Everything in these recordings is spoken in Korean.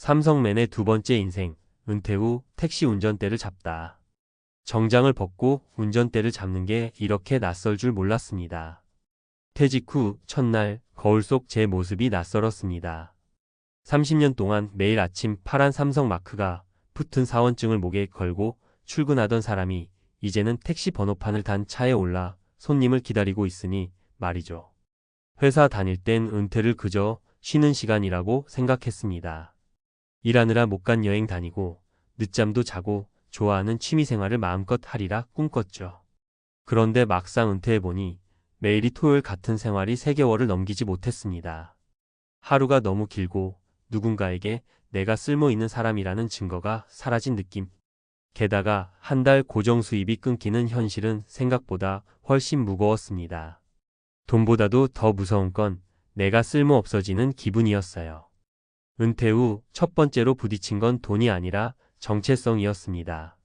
삼성맨의 두 번째 인생, 은퇴 후 택시 운전대를 잡다. 정장을 벗고 운전대를 잡는 게 이렇게 낯설 줄 몰랐습니다. 퇴직 후 첫날 거울 속 제 모습이 낯설었습니다. 30년 동안 매일 아침 파란 삼성 마크가 붙은 사원증을 목에 걸고 출근하던 사람이 이제는 택시 번호판을 단 차에 올라 손님을 기다리고 있으니 말이죠. 회사 다닐 땐 은퇴를 그저 쉬는 시간이라고 생각했습니다. 일하느라 못 간 여행 다니고 늦잠도 자고 좋아하는 취미생활을 마음껏 하리라 꿈꿨죠. 그런데 막상 은퇴해보니 매일이 토요일 같은 생활이 3개월을 넘기지 못했습니다. 하루가 너무 길고 누군가에게 내가 쓸모있는 사람이라는 증거가 사라진 느낌. 게다가 한 달 고정 수입이 끊기는 현실은 생각보다 훨씬 무거웠습니다. 돈보다도 더 무서운 건 내가 쓸모 없어지는 기분이었어요. 은퇴 후 첫 번째로 부딪힌 건 돈이 아니라 정체성이었습니다.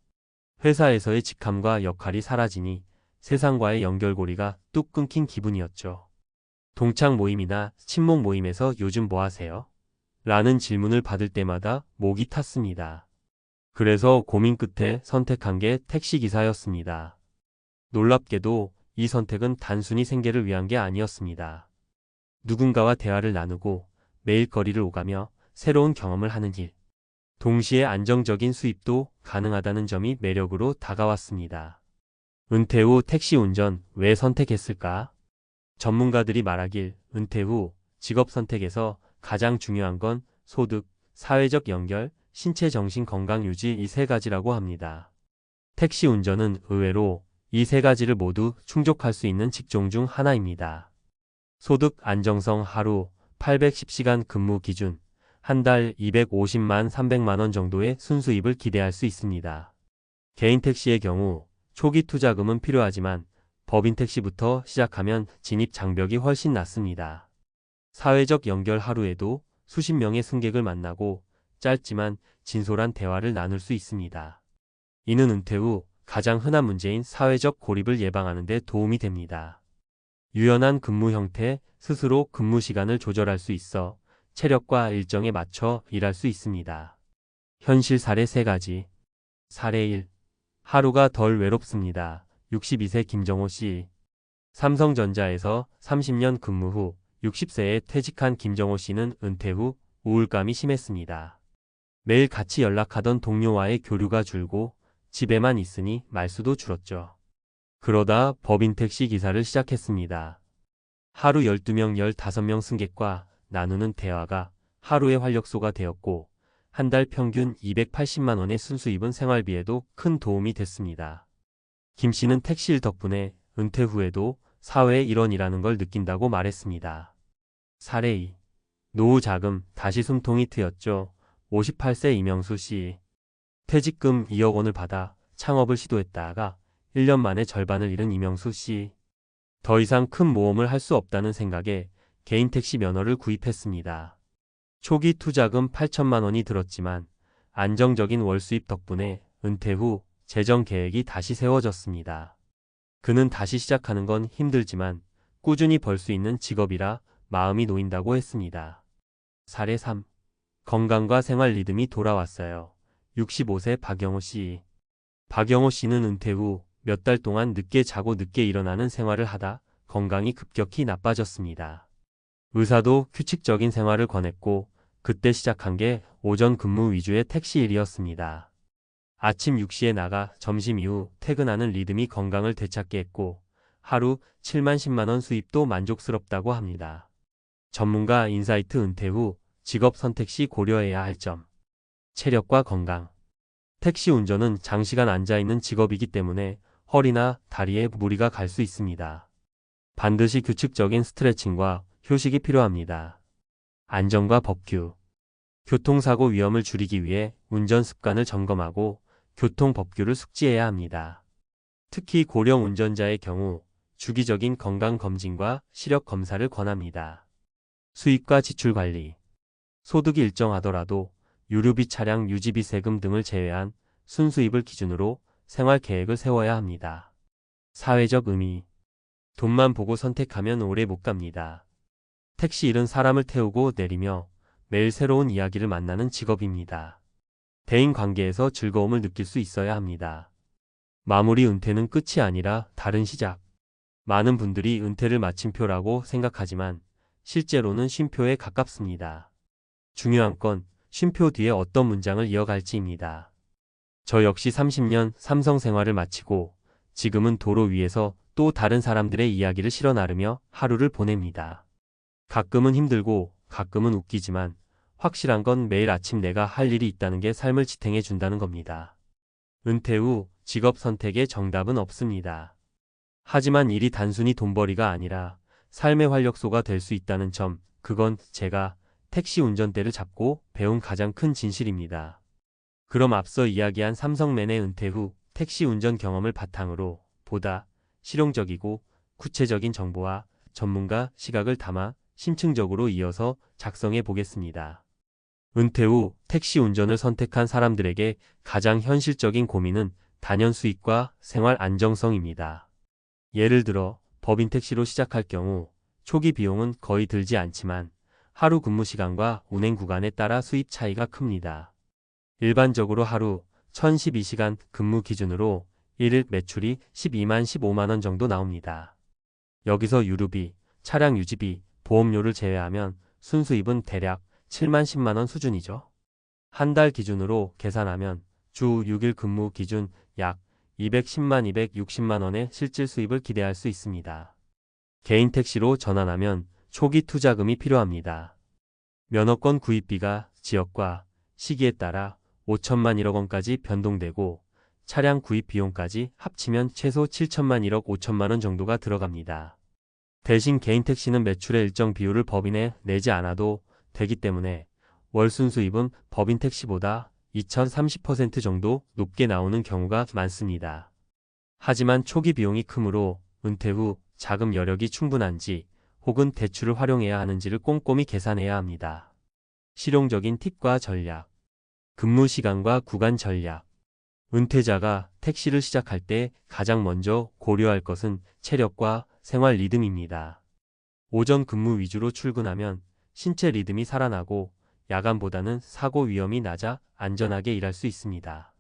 회사에서의 직함과 역할이 사라지니 세상과의 연결고리가 뚝 끊긴 기분이었죠. 동창 모임이나 친목 모임에서 요즘 뭐 하세요? 라는 질문을 받을 때마다 목이 탔습니다. 그래서 고민 끝에 선택한 게 택시기사였습니다. 놀랍게도 이 선택은 단순히 생계를 위한 게 아니었습니다. 누군가와 대화를 나누고 매일 거리를 오가며 새로운 경험을 하는 일. 동시에 안정적인 수입도 가능하다는 점이 매력으로 다가왔습니다. 은퇴 후 택시 운전 왜 선택했을까? 전문가들이 말하길 은퇴 후 직업 선택에서 가장 중요한 건 소득, 사회적 연결, 신체 정신 건강 유지 이 3가지라고 합니다. 택시 운전은 의외로 이 3가지를 모두 충족할 수 있는 직종 중 하나입니다. 소득 안정성 하루 810시간 근무 기준 한 달 250만 300만 원 정도의 순수입을 기대할 수 있습니다. 개인 택시의 경우 초기 투자금은 필요하지만 법인 택시부터 시작하면 진입 장벽이 훨씬 낮습니다. 사회적 연결 하루에도 수십 명의 승객을 만나고 짧지만 진솔한 대화를 나눌 수 있습니다. 이는 은퇴 후 가장 흔한 문제인 사회적 고립을 예방하는 데 도움이 됩니다. 유연한 근무 형태, 스스로 근무 시간을 조절할 수 있어 체력과 일정에 맞춰 일할 수 있습니다. 현실 사례 3가지. 사례 1. 하루가 덜 외롭습니다. 62세 김정호 씨. 삼성전자에서 30년 근무 후 60세에 퇴직한 김정호 씨는 은퇴 후 우울감이 심했습니다. 매일 같이 연락하던 동료와의 교류가 줄고 집에만 있으니 말수도 줄었죠. 그러다 법인 택시 기사를 시작했습니다. 하루 12명, 15명 승객과 나누는 대화가 하루의 활력소가 되었고 한 달 평균 280만 원의 순수입은 생활비에도 큰 도움이 됐습니다. 김 씨는 택시일 덕분에 은퇴 후에도 사회의 일원이라는 걸 느낀다고 말했습니다. 사례 2. 노후 자금 다시 숨통이 트였죠. 58세 이명수 씨. 퇴직금 2억 원을 받아 창업을 시도했다가 1년 만에 절반을 잃은 이명수 씨. 더 이상 큰 모험을 할 수 없다는 생각에 개인 택시 면허를 구입했습니다. 초기 투자금 8천만 원이 들었지만 안정적인 월 수입 덕분에 은퇴 후 재정 계획이 다시 세워졌습니다. 그는 다시 시작하는 건 힘들지만 꾸준히 벌 수 있는 직업이라 마음이 놓인다고 했습니다. 사례 3. 건강과 생활 리듬이 돌아왔어요. 65세 박영호 씨. 박영호 씨는 은퇴 후 몇 달 동안 늦게 자고 늦게 일어나는 생활을 하다 건강이 급격히 나빠졌습니다. 의사도 규칙적인 생활을 권했고 그때 시작한 게 오전 근무 위주의 택시 일이었습니다. 아침 6시에 나가 점심 이후 퇴근하는 리듬이 건강을 되찾게 했고 하루 7만 10만 원 수입도 만족스럽다고 합니다. 전문가 인사이트 은퇴 후 직업 선택 시 고려해야 할 점. 체력과 건강. 택시 운전은 장시간 앉아있는 직업이기 때문에 허리나 다리에 무리가 갈 수 있습니다. 반드시 규칙적인 스트레칭과 휴식이 필요합니다. 안전과 법규. 교통사고 위험을 줄이기 위해 운전 습관을 점검하고 교통법규를 숙지해야 합니다. 특히 고령 운전자의 경우 주기적인 건강검진과 시력검사를 권합니다. 수입과 지출 관리. 소득이 일정하더라도 유류비 차량 유지비 세금 등을 제외한 순수입을 기준으로 생활계획을 세워야 합니다. 사회적 의미. 돈만 보고 선택하면 오래 못 갑니다. 택시 일은 사람을 태우고 내리며 매일 새로운 이야기를 만나는 직업입니다. 대인 관계에서 즐거움을 느낄 수 있어야 합니다. 마무리 은퇴는 끝이 아니라 다른 시작. 많은 분들이 은퇴를 마침표라고 생각하지만 실제로는 쉼표에 가깝습니다. 중요한 건 쉼표 뒤에 어떤 문장을 이어갈지입니다. 저 역시 30년 삼성 생활을 마치고 지금은 도로 위에서 또 다른 사람들의 이야기를 실어 나르며 하루를 보냅니다. 가끔은 힘들고 가끔은 웃기지만 확실한 건 매일 아침 내가 할 일이 있다는 게 삶을 지탱해 준다는 겁니다. 은퇴 후 직업 선택에 정답은 없습니다. 하지만 일이 단순히 돈벌이가 아니라 삶의 활력소가 될 수 있다는 점, 그건 제가 택시 운전대를 잡고 배운 가장 큰 진실입니다. 그럼 앞서 이야기한 삼성맨의 은퇴 후 택시 운전 경험을 바탕으로 보다 실용적이고 구체적인 정보와 전문가 시각을 담아 심층적으로 이어서 작성해 보겠습니다. 은퇴 후 택시 운전을 선택한 사람들에게 가장 현실적인 고민은 단연 수익과 생활 안정성입니다. 예를 들어 법인 택시로 시작할 경우 초기 비용은 거의 들지 않지만 하루 근무 시간과 운행 구간에 따라 수입 차이가 큽니다. 일반적으로 하루 1012시간 근무 기준으로 1일 매출이 12만 15만 원 정도 나옵니다. 여기서 유류비, 차량 유지비, 보험료를 제외하면 순수입은 대략 7만 10만 원 수준이죠. 한 달 기준으로 계산하면 주 6일 근무 기준 약 210만 260만 원의 실질 수입을 기대할 수 있습니다. 개인 택시로 전환하면 초기 투자금이 필요합니다. 면허권 구입비가 지역과 시기에 따라 5천만 1억 원까지 변동되고 차량 구입 비용까지 합치면 최소 7천만 1억 5천만 원 정도가 들어갑니다. 대신 개인 택시는 매출의 일정 비율을 법인에 내지 않아도 되기 때문에 월 순수입은 법인 택시보다 2030% 정도 높게 나오는 경우가 많습니다. 하지만 초기 비용이 크므로 은퇴 후 자금 여력이 충분한지 혹은 대출을 활용해야 하는지를 꼼꼼히 계산해야 합니다. 실용적인 팁과 전략, 근무 시간과 구간 전략. 은퇴자가 택시를 시작할 때 가장 먼저 고려할 것은 체력과 생활 리듬입니다. 오전 근무 위주로 출근하면 신체 리듬이 살아나고 야간보다는 사고 위험이 낮아 안전하게 일할 수 있습니다.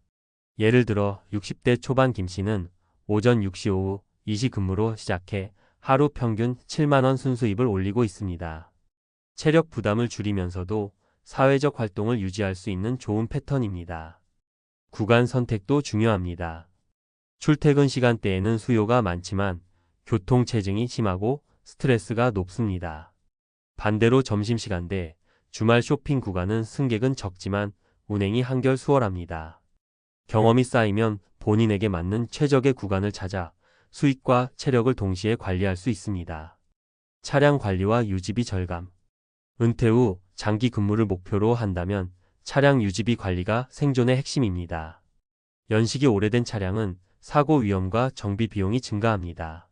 예를 들어 60대 초반 김 씨는 오전 6시 오후 2시 근무로 시작해 하루 평균 7만 원 순수입을 올리고 있습니다. 체력 부담을 줄이면서도 사회적 활동을 유지할 수 있는 좋은 패턴입니다. 구간 선택도 중요합니다. 출퇴근 시간대에는 수요가 많지만 교통체증이 심하고 스트레스가 높습니다. 반대로 점심시간대, 주말 쇼핑 구간은 승객은 적지만 운행이 한결 수월합니다. 경험이 쌓이면 본인에게 맞는 최적의 구간을 찾아 수익과 체력을 동시에 관리할 수 있습니다. 차량 관리와 유지비 절감. 은퇴 후 장기 근무를 목표로 한다면 차량 유지비 관리가 생존의 핵심입니다. 연식이 오래된 차량은 사고 위험과 정비 비용이 증가합니다.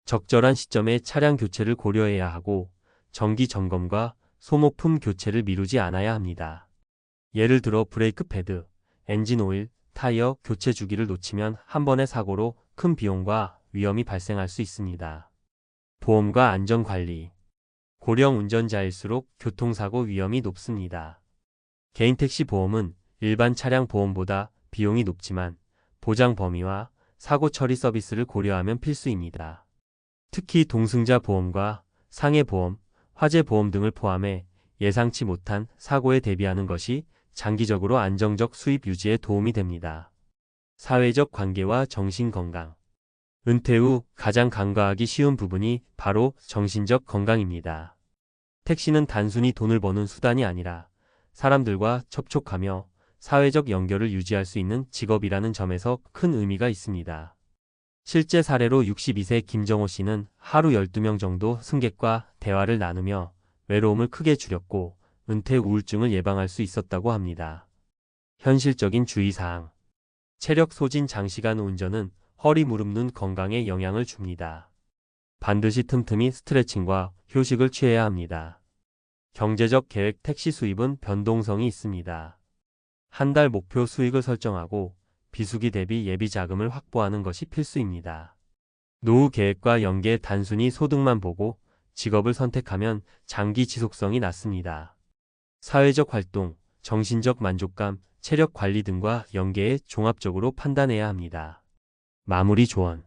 적절한 시점에 차량 교체를 고려해야 하고 정기 점검과 소모품 교체를 미루지 않아야 합니다. 예를 들어 브레이크 패드, 엔진 오일, 타이어 교체 주기를 놓치면 한 번의 사고로 큰 비용과 위험이 발생할 수 있습니다. 보험과 안전관리. 고령 운전자일수록 교통사고 위험이 높습니다. 개인 택시 보험은 일반 차량 보험보다 비용이 높지만 보장 범위와 사고 처리 서비스를 고려하면 필수입니다. 특히 동승자 보험과 상해 보험, 화재 보험 등을 포함해 예상치 못한 사고에 대비하는 것이 장기적으로 안정적 수입 유지에 도움이 됩니다. 사회적 관계와 정신 건강. 은퇴 후 가장 간과하기 쉬운 부분이 바로 정신적 건강입니다. 택시는 단순히 돈을 버는 수단이 아니라 사람들과 접촉하며 사회적 연결을 유지할 수 있는 직업이라는 점에서 큰 의미가 있습니다. 실제 사례로 62세 김정호 씨는 하루 12명 정도 승객과 대화를 나누며 외로움을 크게 줄였고 은퇴 우울증을 예방할 수 있었다고 합니다. 현실적인 주의사항. 체력 소진 장시간 운전은 허리 무릎 눈 건강에 영향을 줍니다. 반드시 틈틈이 스트레칭과 휴식을 취해야 합니다. 경제적 계획. 택시 수입은 변동성이 있습니다. 한 달 목표 수익을 설정하고 비수기 대비 예비 자금을 확보하는 것이 필수입니다. 노후 계획과 연계. 단순히 소득만 보고 직업을 선택하면 장기 지속성이 낮습니다. 사회적 활동, 정신적 만족감, 체력 관리 등과 연계해 종합적으로 판단해야 합니다. 마무리 조언.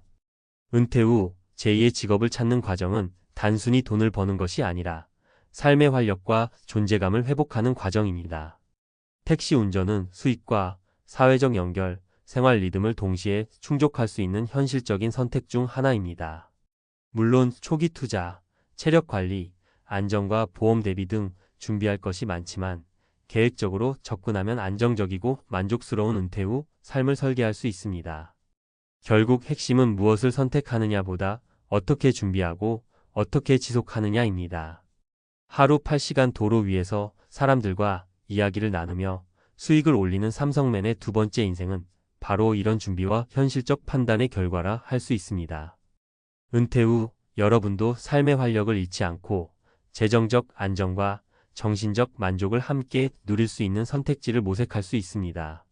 은퇴 후 제2의 직업을 찾는 과정은 단순히 돈을 버는 것이 아니라 삶의 활력과 존재감을 회복하는 과정입니다. 택시 운전은 수익과 사회적 연결, 생활 리듬을 동시에 충족할 수 있는 현실적인 선택 중 하나입니다. 물론 초기 투자, 체력 관리, 안전과 보험 대비 등 준비할 것이 많지만 계획적으로 접근하면 안정적이고 만족스러운 은퇴 후 삶을 설계할 수 있습니다. 결국 핵심은 무엇을 선택하느냐보다 어떻게 준비하고 어떻게 지속하느냐입니다. 하루 8시간 도로 위에서 사람들과 이야기를 나누며 수익을 올리는 삼성맨의 두 번째 인생은 바로 이런 준비와 현실적 판단의 결과라 할 수 있습니다. 은퇴 후 여러분도 삶의 활력을 잃지 않고 재정적 안정과 정신적 만족을 함께 누릴 수 있는 선택지를 모색할 수 있습니다.